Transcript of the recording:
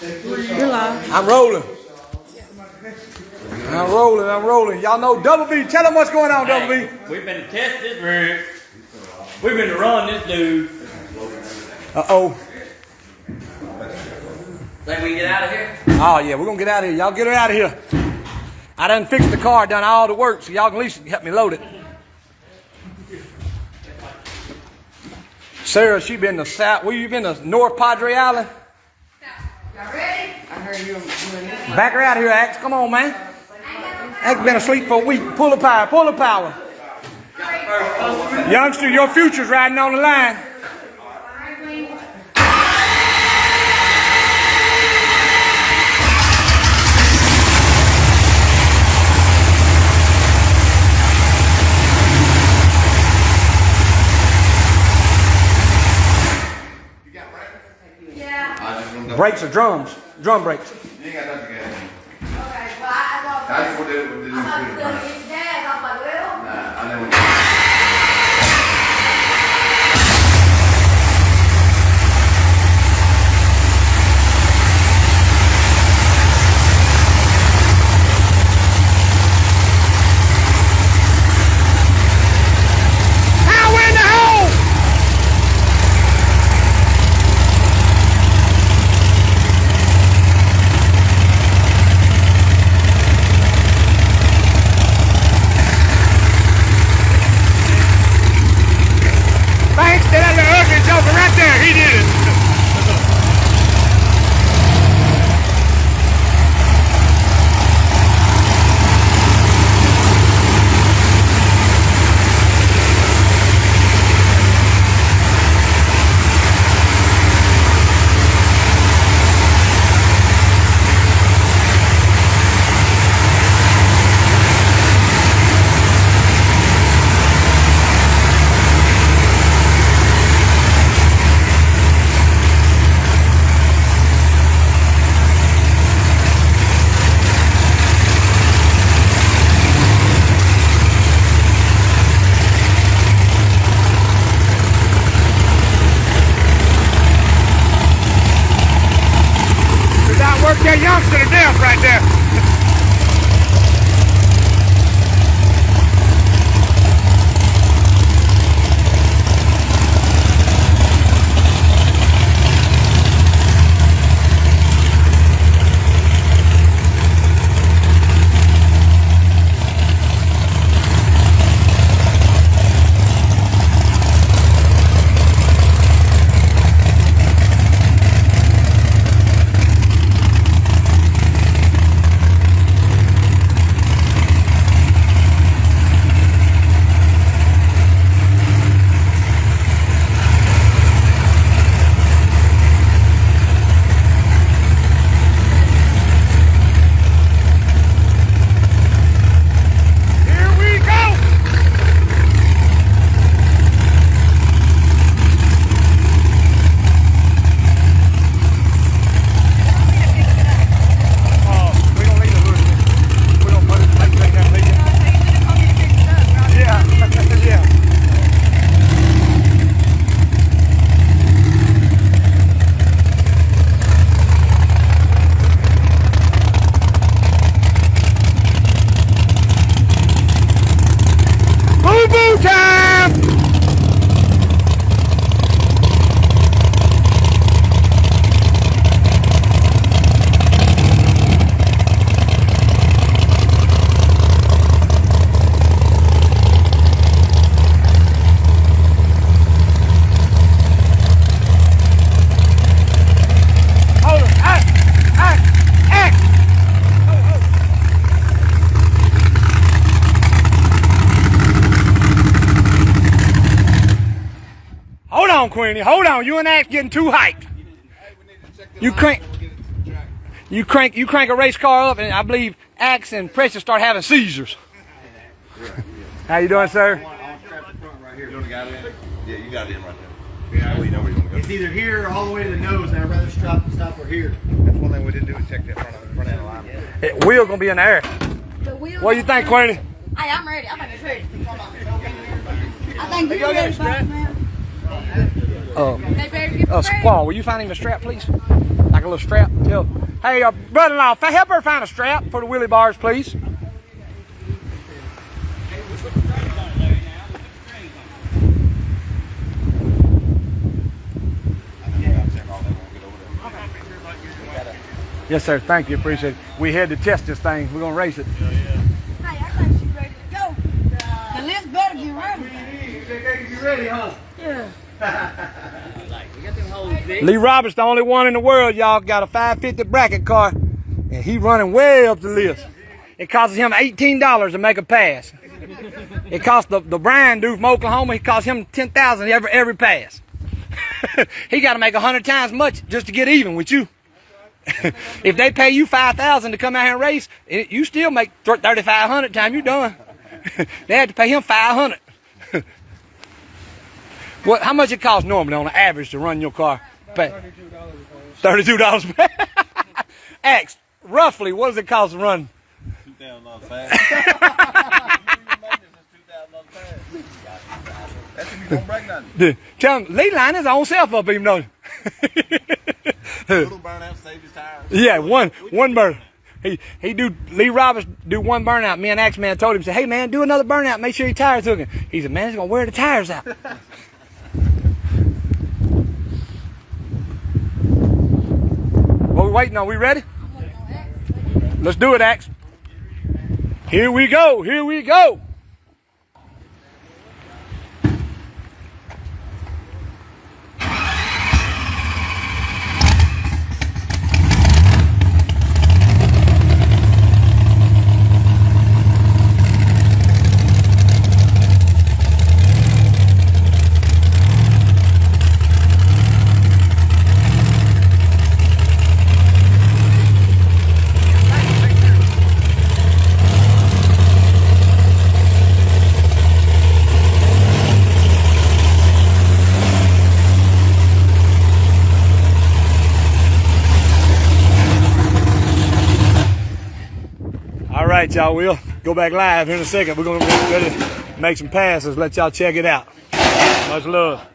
You're live. I'm rolling. I'm rolling. Y'all know Double B. Tell them what's going on, Double B. We've been to test this rig. We've been to run this dude. Uh-oh. Think we can get out of here? Oh, yeah, we're going to get out of here. Y'all get her out of here. I done fixed the car, done all the work, so y'all can at least help me load it. Sarah, she been to South. Where you been to North Padre Island? Y'all ready? I heard you. Back her out of here, Axe. Come on, man. Axe been asleep for a week. Pull the power. Pull the power. Youngster, your future's riding on the line. Brakes or drums? Drum brakes. You ain't got nothing to get in. Okay, well, I That's what they did. thought you were going to get your dad off my wheel. Nah, I never. That youngster to death right there. Queenie, hold on. You and Axe getting too hyped. You crank a race car up, and I believe Axe and Precious start having seizures. How you doing, sir? You got it in? Yeah, you got it in right there. Yeah, you know where you want to go. It's either here or all the way to the nose, and I'd rather stop or here. That's one thing we didn't do is check that front end alignment. Wheel gonna be in the air. What do you think, Queenie? Hey, I'm ready. I think it's ready. I think you're ready, man. Squaw, will you find him a strap, please? Like a little strap. Hey, brother-in-law, help her find a strap for the wheelie bars, please. Yes, sir. Thank you. Appreciate it. We had to test this thing. We're gonna race it. Hey, I think she's ready to go. The list better get ready. You ready, huh? Yeah. Lee Roberts, the only one in the world, y'all, got a 550 bracket car, and he running way up the list. It costs him $18 to make a pass. It costs the Brian dude from Oklahoma. It costs him $10,000 every pass. He got to make 100 times much just to get even with you. If they pay you $5,000 to come out here and race, you still make $3,500 time you done. They had to pay him $500. What? How much it costs normally on an average to run your car? $32. Ask roughly, what does it cost to run? $2,000 fast. That's if you don't break nothing. Tell him Lee line his own self up even though. Little burnout saved his tires. Yeah, one burn. He do Lee Roberts do one burnout. Me and Axe Man told him, said, hey man, do another burnout, make sure your tires hooking. He said, man, he's gonna wear the tires out. What we waiting on? We ready? Let's do it, Axe. Here we go, here we go. All right, y'all, we'll go back live here in a second. We're going to make some passes, let y'all check it out. Much love.